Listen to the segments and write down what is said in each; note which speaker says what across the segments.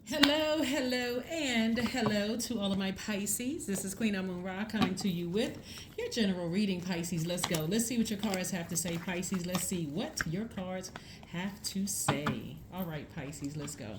Speaker 1: Hello, hello, and hello to all of my Pisces. This is Queen Amun Ra coming to you with your general reading, Pisces. Let's go. Let's see what your cards have to say, Pisces. Let's see what your cards have to say. All right, Pisces, let's go.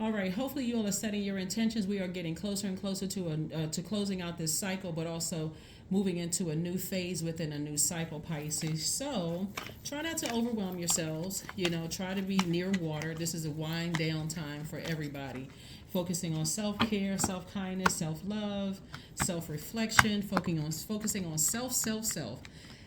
Speaker 1: All right. Hopefully, you all are setting your intentions. We are getting closer and closer to closing out this cycle, but also moving into a new phase within a new cycle, Pisces. So try not to overwhelm yourselves. Try to be near water. This is a wind down time for everybody. Focusing on self care, self kindness, self love, self reflection. Focusing on self.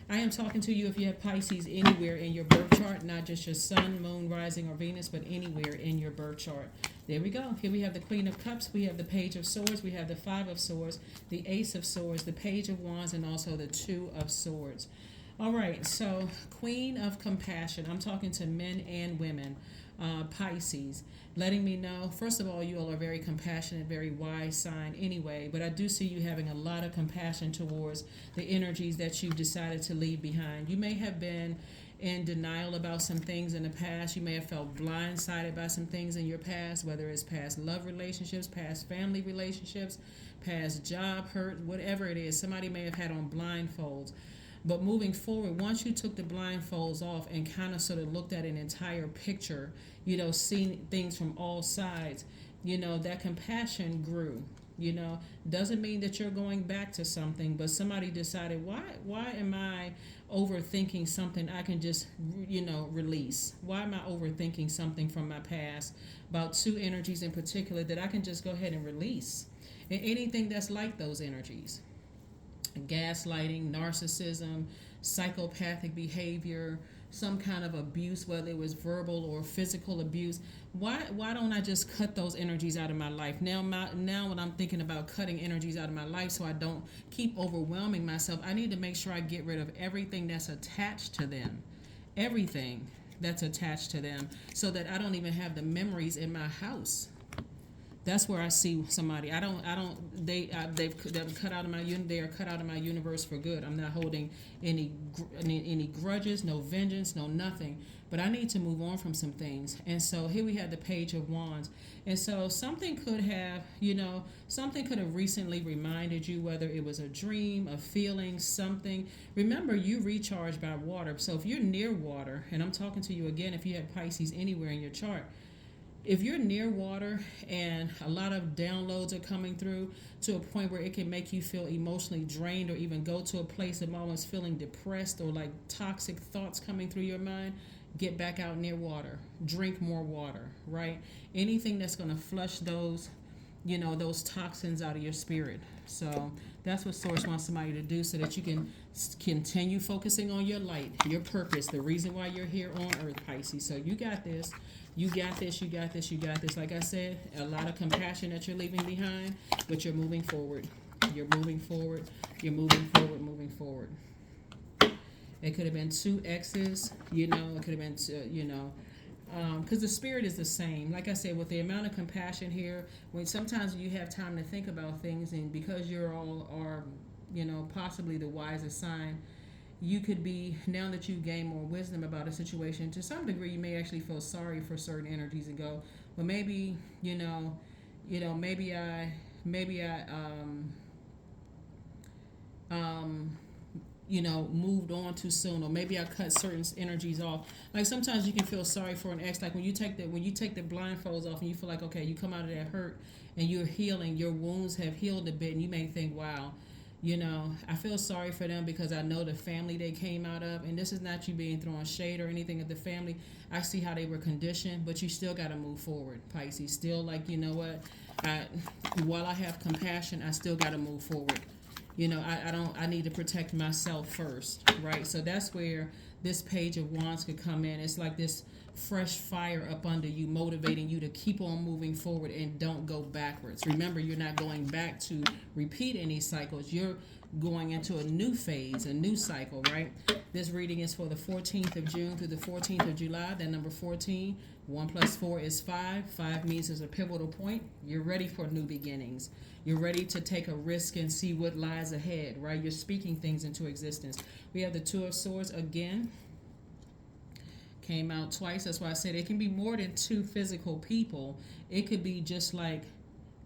Speaker 1: I am talking to you if you have Pisces anywhere in your birth chart, not just your sun, moon, rising, or Venus, but anywhere in your birth chart. There we go. Here we have the Queen of Cups, we have the Page of Swords, we have the Five of Swords, the Ace of Swords, the Page of Wands, and also the Two of Swords. All right, so Queen of Compassion. I'm talking to men and women, Pisces, letting me know, first of all, you all are very compassionate, very wise sign anyway, but I do see you having a lot of compassion towards the energies that you've decided to leave behind. You may have been in denial about some things in the past. You may have felt blindsided by some things in your past, whether it's past love relationships, past family relationships, past job hurt, whatever it is. Somebody may have had on blindfolds. But moving forward, once you took the blindfolds off and kind of sort of looked at an entire picture, seeing things from all sides, that compassion grew. Doesn't mean that you're going back to something, but somebody decided, why am I overthinking something I can just, release? Why am I overthinking something from my past about two energies in particular that I can just go ahead and release? And anything that's like those energies, gaslighting, narcissism, psychopathic behavior, some kind of abuse, whether it was verbal or physical abuse. Why don't I just cut those energies out of my life? Now when I'm thinking about cutting energies out of my life so I don't keep overwhelming myself, I need to make sure I get rid of everything that's attached to them. Everything that's attached to them so that I don't even have the memories in my house. That's where I see somebody. They've cut out of my they are cut out of my universe for good. I'm not holding any grudges, no vengeance, no nothing. But I need to move on from some things. And so here we have the Page of Wands. And so something could have, something could have recently reminded you, whether it was a dream, a feeling, something. Remember, you recharge by water. So if you're near water, and I'm talking to you again, if you have Pisces anywhere in your chart, if you're near water and a lot of downloads are coming through to a point where it can make you feel emotionally drained or even go to a place of almost feeling depressed or like toxic thoughts coming through your mind, get back out near water. Drink more water, right? Anything that's going to flush those toxins out of your spirit. So that's what Source wants somebody to do so that you can continue focusing on your light, your purpose, the reason why you're here on Earth, Pisces. So you got this. You got this, you got this, you got this. Like I said, a lot of compassion that you're leaving behind, but you're moving forward. You're moving forward. You're moving forward, moving forward. It could have been two exes, it could have been, because the spirit is the same. Like I said, with the amount of compassion here, when sometimes you have time to think about things, and because you're all are, possibly the wisest sign, you could be, now that you gain more wisdom about a situation, to some degree you may actually feel sorry for certain energies and go, well, maybe, maybe I moved on too soon, or maybe I cut certain energies off. Like sometimes you can feel sorry for an ex, like when you take the blindfolds off and you feel like, okay, you come out of that hurt and you're healing, your wounds have healed a bit, and you may think, wow, I feel sorry for them because I know the family they came out of, and this is not you being throwing shade or anything at the family. I see how they were conditioned, but you still got to move forward, Pisces. Still, like, what? While I have compassion, I still got to move forward. I need to protect myself first, right? So that's where this Page of Wands could come in. It's like this fresh fire up under you, motivating you to keep on moving forward and don't go backwards. Remember, you're not going back to repeat any cycles. You're going into a new phase, a new cycle, right? This reading is for the 14th of June through the 14th of July. That number 14, 1 plus 4 is 5. 5 means it's a pivotal point. You're ready for new beginnings. You're ready to take a risk and see what lies ahead, right? You're speaking things into existence. We have the Two of Swords again. came out twice. That's why I said it can be more than two physical people. It could be just like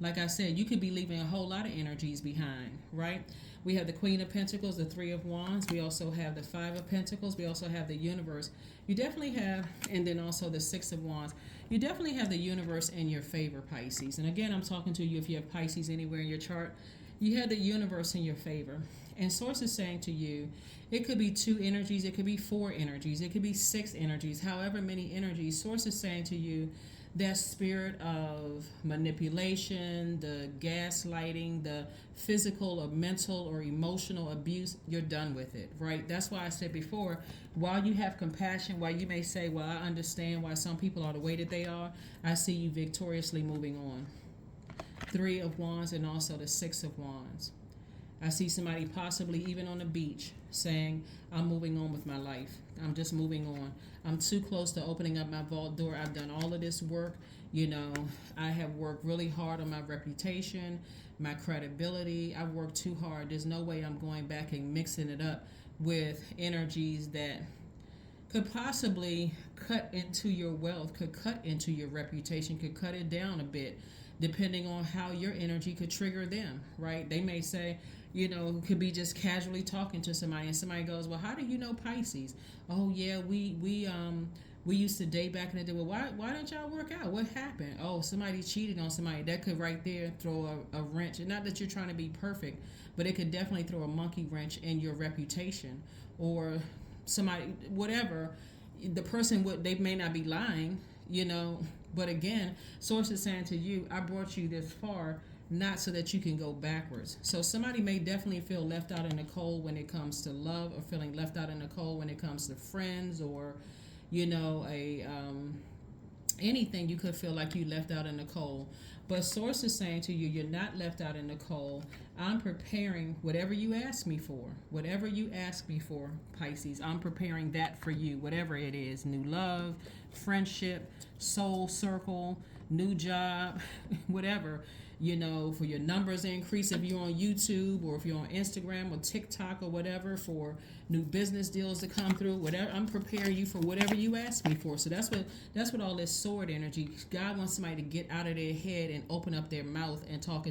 Speaker 1: I said, you could be leaving a whole lot of energies behind, right? We have the Queen of Pentacles, the Three of Wands. We also have the Five of Pentacles. We also have the Universe. You definitely have, and then also the Six of Wands. You definitely have the universe in your favor, Pisces. And again, I'm talking to you if you have Pisces anywhere in your chart. You have the universe in your favor. And Source is saying to you, it could be two energies, it could be four energies, it could be six energies, however many energies. Source is saying to you, that spirit of manipulation, the gaslighting, the physical or mental or emotional abuse, you're done with it, right? That's why I said before, while you have compassion, while you may say, well, I understand why some people are the way that they are, I see you victoriously moving on. Three of Wands and also the Six of Wands. I see somebody possibly even on the beach saying, I'm moving on with my life. I'm just moving on. I'm too close to opening up my vault door. I've done all of this work. You know, I have worked really hard on my reputation, my credibility. I've worked too hard. There's no way I'm going back and mixing it up with energies that could possibly cut into your wealth, could cut into your reputation, could cut it down a bit, depending on how your energy could trigger them, right? They may say, you know, could be just casually talking to somebody, and somebody goes, well, how do you know Pisces? Oh yeah, we used to date back in the day. Well, why didn't y'all work out? What happened? Oh, somebody cheated on somebody. That could right there throw a wrench. And not that you're trying to be perfect, but it could definitely throw a monkey wrench in your reputation. Or somebody, whatever, the person they may not be lying, you know, but again, Source is saying to you, I brought you this far not so that you can go backwards. So somebody may definitely feel left out in the cold when it comes to love, or feeling left out in the cold when it comes to friends, or you know, anything. You could feel like you left out in the cold. But Source is saying to you, you're not left out in the cold. I'm preparing whatever you ask me for. Whatever you ask me for, Pisces, I'm preparing that for you. Whatever it is, new love, friendship, soul circle, new job, whatever. You know, for your numbers to increase if you're on YouTube, or if you're on Instagram or TikTok or whatever, for new business deals to come through, whatever. I'm preparing you for whatever you ask me for. So that's what all this sword energy. God wants somebody to get out of their head and open up their mouth and talk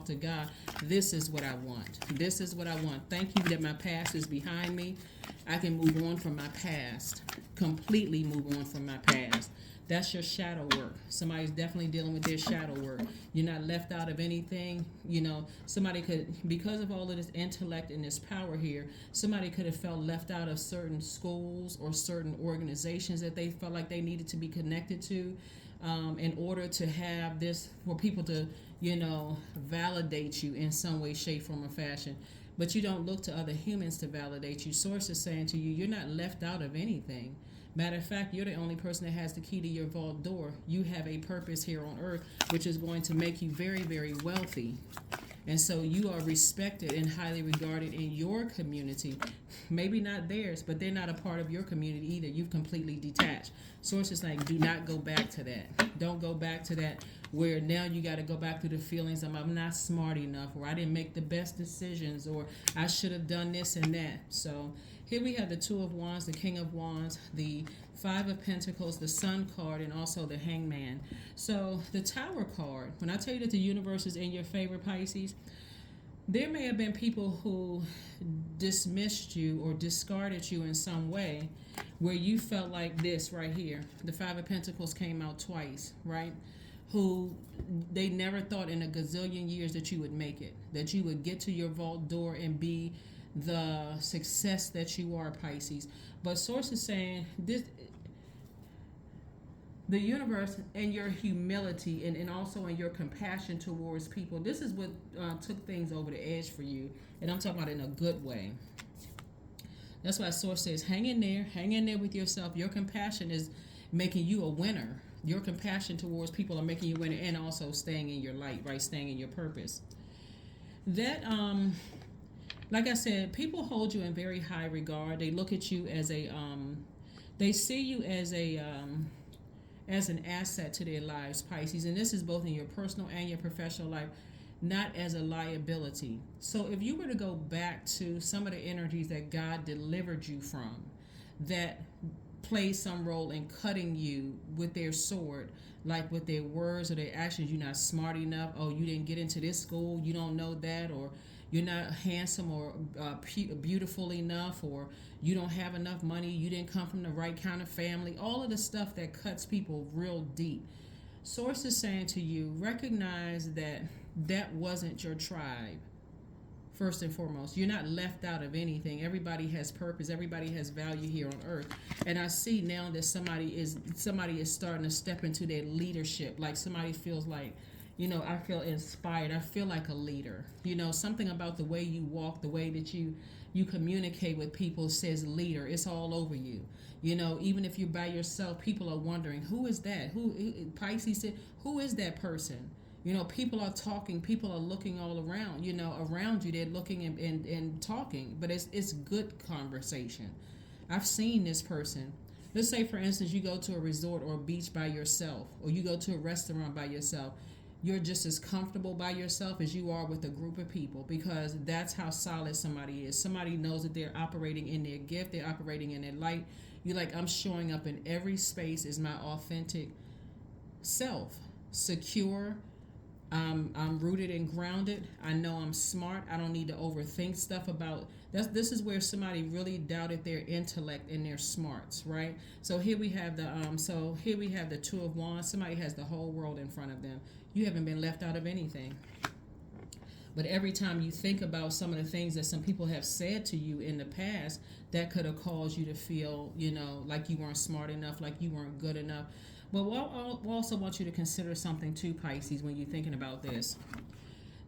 Speaker 1: to God. This is what I want. This is what I want. Thank you that my past is behind me. I can move on from my past. Completely move on from my past. That's your shadow work. Somebody's definitely dealing with their shadow work. You're not left out of anything. You know, somebody could, because of all of this intellect and this power here, somebody could have felt left out of certain schools or certain organizations that they felt like they needed to be connected to, in order to have this, for people to, you know, validate you in some way, shape, form, or fashion. But you don't look to other humans to validate you. Source is saying to you, you're not left out of anything. Matter of fact, you're the only person that has the key to your vault door. You have a purpose here on earth, which is going to make you very, very wealthy. And so you are respected and highly regarded in your community. Maybe not theirs, but they're not a part of your community either. You've completely detached. Source is like, do not go back to that. Don't go back to that, where now you got to go back through the feelings of, I'm not smart enough, or I didn't make the best decisions, or I should have done this and that. So here we have the Two of Wands, the King of Wands, the Five of Pentacles, the Sun card, and also the Hangman. So the Tower card, when I tell you that the universe is in your favor, Pisces, there may have been people who dismissed you or discarded you in some way, where you felt like this right here. The Five of Pentacles came out twice, right? Who they never thought in a gazillion years that you would make it, that you would get to your vault door and be the success that you are, Pisces. But Source is saying this, the universe, and your humility, and also in your compassion towards people, this is what took things over the edge for you. And I'm talking about in a good way. That's why Source says, hang in there with yourself. Your compassion is making you a winner. Your compassion towards people are making you a winner, and also staying in your light, right? Staying in your purpose. That, like I said, people hold you in very high regard. They look at you as they see you as an asset to their lives, Pisces. And this is both in your personal and your professional life, not as a liability. So if you were to go back to some of the energies that God delivered you from, that play some role in cutting you with their sword, like with their words or their actions. You're not smart enough. Oh, you didn't get into this school. You don't know that. Or you're not handsome or beautiful enough. Or you don't have enough money. You didn't come from the right kind of family. All of the stuff that cuts people real deep. Source is saying to you, recognize that that wasn't your tribe. First and foremost, you're not left out of anything. Everybody has purpose. Everybody has value here on earth. And I see now that somebody is starting to step into their leadership. Like somebody feels like, I feel inspired. I feel like a leader. Something about the way you walk, the way that you communicate with people says leader. It's all over you. Even if you're by yourself, people are wondering, who is that? Pisces said, who is that person? People are talking, people are looking all around, around you, they're looking and talking, but it's good conversation. I've seen this person. Let's say, for instance, you go to a resort or a beach by yourself, or you go to a restaurant by yourself. You're just as comfortable by yourself as you are with a group of people, because that's how solid somebody is. Somebody knows that they're operating in their gift, they're operating in their light. You're like, I'm showing up in every space as my authentic self, secure. I'm rooted and grounded. I know I'm smart. I don't need to overthink stuff about that. This is where somebody really doubted their intellect and their smarts, right? So here we have the Two of Wands. Somebody has the whole world in front of them. You haven't been left out of anything. But every time you think about some of the things that some people have said to you in the past, that could have caused you to feel, like you weren't smart enough, like you weren't good enough. But we'll also want you to consider something too, Pisces, when you're thinking about this.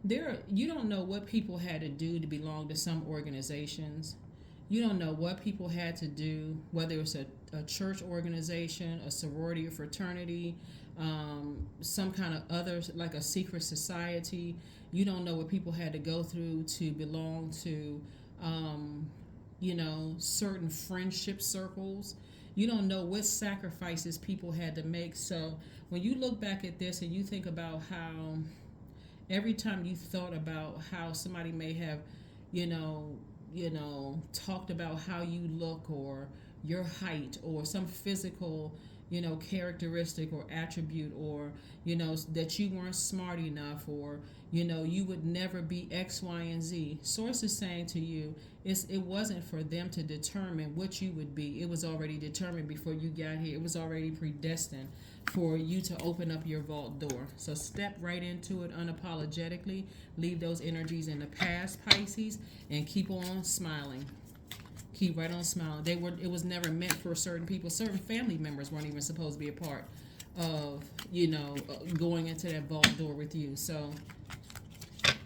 Speaker 1: You don't know what people had to do to belong to some organizations. You don't know what people had to do, whether it's a church organization, a sorority or fraternity, some kind of other, like a secret society. You don't know what people had to go through to belong to, certain friendship circles. You don't know what sacrifices people had to make. So when you look back at this and you think about how every time you thought about how somebody may have, talked about how you look or your height or some physical, characteristic or attribute, or, that you weren't smart enough, or, you would never be X, Y, and Z. Source is saying to you, it wasn't for them to determine what you would be. It was already determined before you got here. It was already predestined for you to open up your vault door. So step right into it unapologetically. Leave those energies in the past, Pisces, and keep on smiling. Keep right on smiling. It was never meant for certain people. Certain family members weren't even supposed to be a part of, going into that vault door with you. So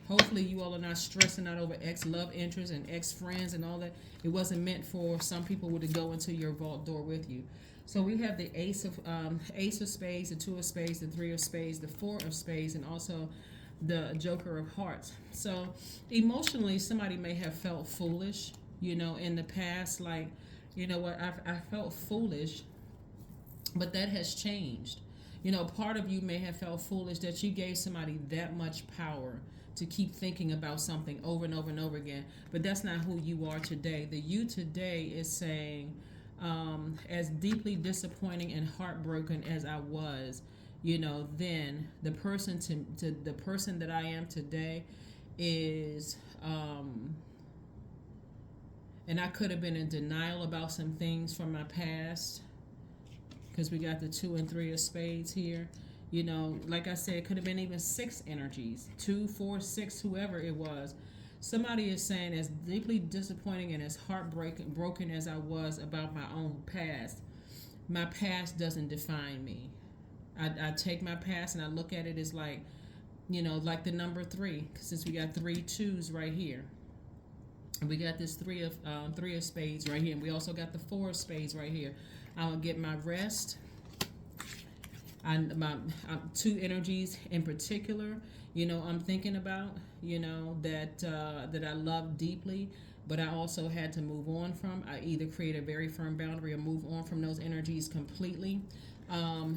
Speaker 1: hopefully you all are not stressing out over ex-love interests and ex-friends and all that. It wasn't meant for some people to go into your vault door with you. So we have the Ace of Spades, the Two of Spades, the Three of Spades, the Four of Spades, and also the Joker of Hearts. So emotionally, somebody may have felt foolish, in the past, like, I felt foolish, but that has changed. Part of you may have felt foolish that you gave somebody that much power to keep thinking about something over and over and over again, but that's not who you are today. The you today is saying, as deeply disappointing and heartbroken as I was, then the person to the person that I am today is, and I could have been in denial about some things from my past, because we got the Two and Three of Spades here. Like I said, it could have been even six energies, 2, 4, 6, whoever it was. Somebody is saying, as deeply disappointing and as broken as I was about my own past, my past doesn't define me. I take my past and I look at it as like, like the number 3, since we got 3 2s right here. And we got this three of spades right here. And we also got the 4 of spades right here. I'll get my rest. My 2 energies in particular, I'm thinking about, that I love deeply, but I also had to move on from. I either create a very firm boundary or move on from those energies completely,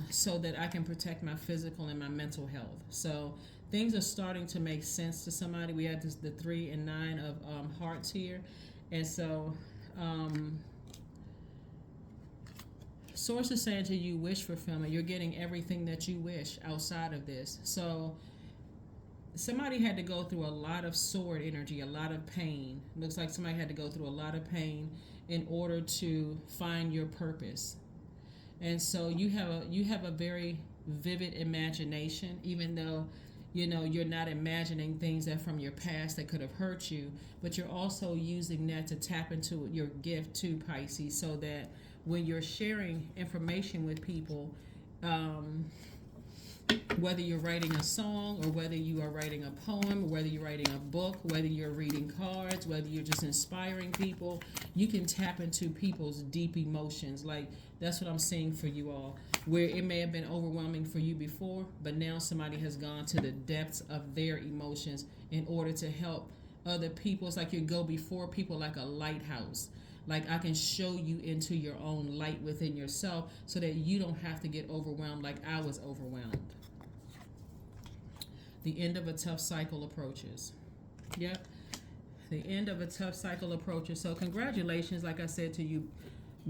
Speaker 1: so that I can protect my physical and my mental health. So things are starting to make sense to somebody. We had the 3 and 9 of hearts here, and so Source is saying to you, wish fulfillment. You're getting everything that you wish outside of this. So somebody had to go through a lot of sword energy, a lot of pain. Looks like somebody had to go through a lot of pain in order to find your purpose. And so you have a very vivid imagination, even though you're not imagining things that from your past that could have hurt you, but you're also using that to tap into your gift to Pisces, so that when you're sharing information with people, whether you're writing a song or whether you are writing a poem, or whether you're writing a book, whether you're reading cards, whether you're just inspiring people, you can tap into people's deep emotions. Like, that's what I'm seeing for you all, where it may have been overwhelming for you before, but now somebody has gone to the depths of their emotions in order to help other people. It's like you go before people like a lighthouse. Like, I can show you into your own light within yourself so that you don't have to get overwhelmed like I was overwhelmed. The end of a tough cycle approaches. Yep. The end of a tough cycle approaches. So congratulations, like I said to you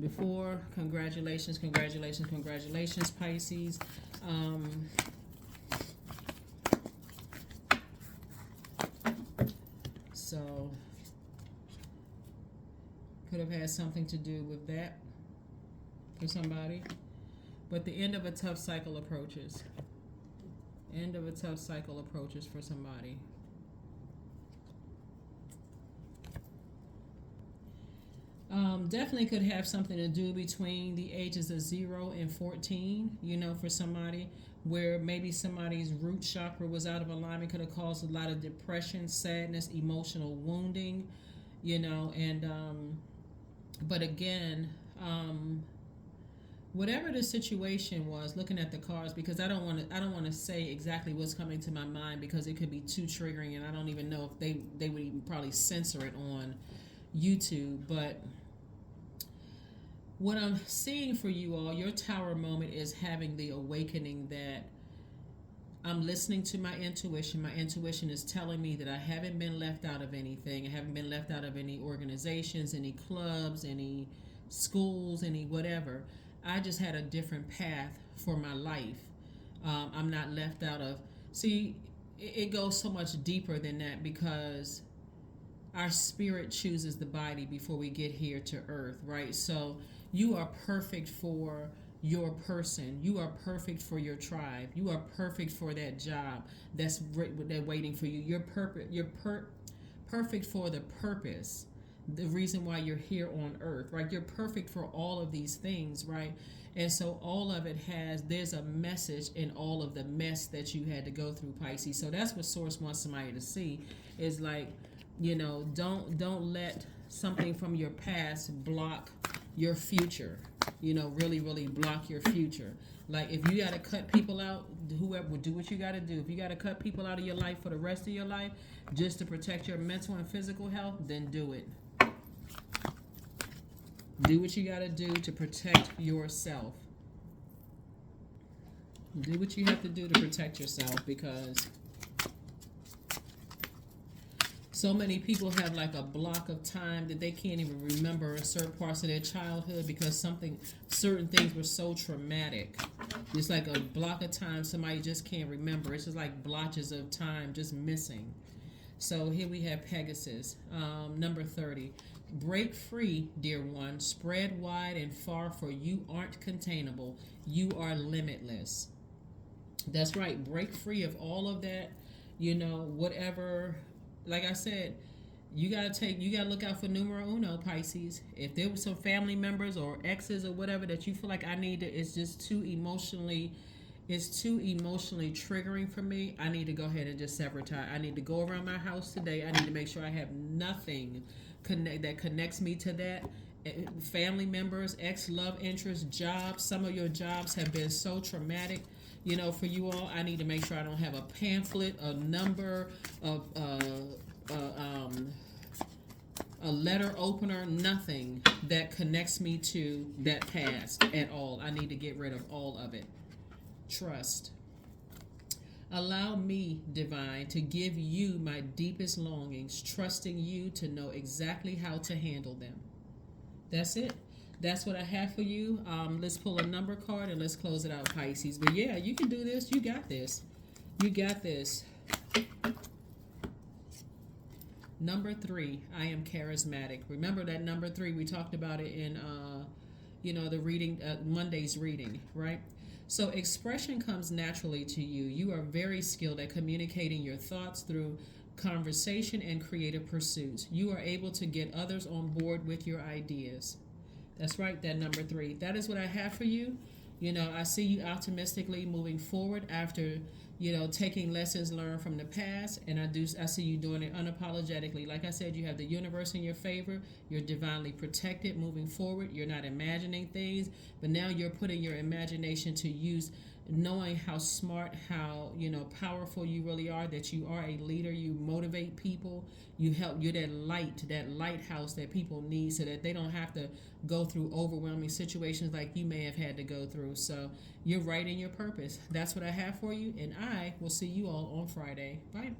Speaker 1: before. Congratulations, congratulations, congratulations, Pisces. So could have had something to do with that for somebody. But the end of a tough cycle approaches. End of a tough cycle approaches for somebody. Definitely could have something to do between the ages of 0 and 14, for somebody, where maybe somebody's root chakra was out of alignment, could have caused a lot of depression, sadness, emotional wounding, and but again, whatever the situation was, looking at the cards, because I don't want to say exactly what's coming to my mind, because it could be too triggering, and I don't even know if they would even probably censor it on YouTube. But what I'm seeing for you all, your tower moment is having the awakening that I'm listening to my intuition. My intuition is telling me that I haven't been left out of anything. I haven't been left out of any organizations, any clubs, any schools, any whatever. I just had a different path for my life. I'm not left out of... See, it goes so much deeper than that, because our spirit chooses the body before we get here to earth, right? So you are perfect for your person. You are perfect for your tribe. You are perfect for that job that's waiting for you. You're perfect. Perfect for the purpose, the reason why you're here on earth, right? You're perfect for all of these things, right? And so all of it there's a message in all of the mess that you had to go through, Pisces. So that's what Source wants somebody to see, is like, don't let something from your past block your future. Really, really block your future. Like, if you got to cut people out, whoever will do what you got to do. If you got to cut people out of your life for the rest of your life just to protect your mental and physical health, then do it. Do what you got to do to protect yourself. Do what you have to do to protect yourself, because so many people have like a block of time that they can't even remember certain parts of their childhood, because certain things were so traumatic. It's like a block of time somebody just can't remember. It's just like blotches of time just missing. So here we have Pegasus, number 30. Break free, dear one. Spread wide and far, for you aren't containable. You are limitless. That's right. Break free of all of that, whatever. Like I said, you gotta look out for numero uno, Pisces. If there were some family members or exes or whatever that you feel like it's just too emotionally triggering for me, I need to go ahead and just sever tie. I need to go around my house today. I need to make sure I have nothing that connects me to that. Family members, ex-love interest, jobs. Some of your jobs have been so traumatic. For you all, I need to make sure I don't have a pamphlet, a number, a letter opener, nothing that connects me to that past at all. I need to get rid of all of it. Trust. Allow me, divine, to give you my deepest longings, trusting you to know exactly how to handle them. That's it. That's what I have for you. Let's pull a number card and let's close it out, Pisces. But yeah, you can do this. You got this. You got this. Number 3, I am charismatic. Remember that number 3, we talked about it in, the reading, Monday's reading, right? So expression comes naturally to you. You are very skilled at communicating your thoughts through conversation and creative pursuits. You are able to get others on board with your ideas. That's right, that number 3. That is what I have for you. I see you optimistically moving forward after, taking lessons learned from the past, and I see you doing it unapologetically. Like I said, you have the universe in your favor. You're divinely protected moving forward. You're not imagining things, but now you're putting your imagination to use, knowing how smart, how powerful you really are, that you are a leader. You motivate people. You're that lighthouse that people need, so that they don't have to go through overwhelming situations like you may have had to go through. So you're right in your purpose. That's what I have for you, and I will see you all on Friday. Bye.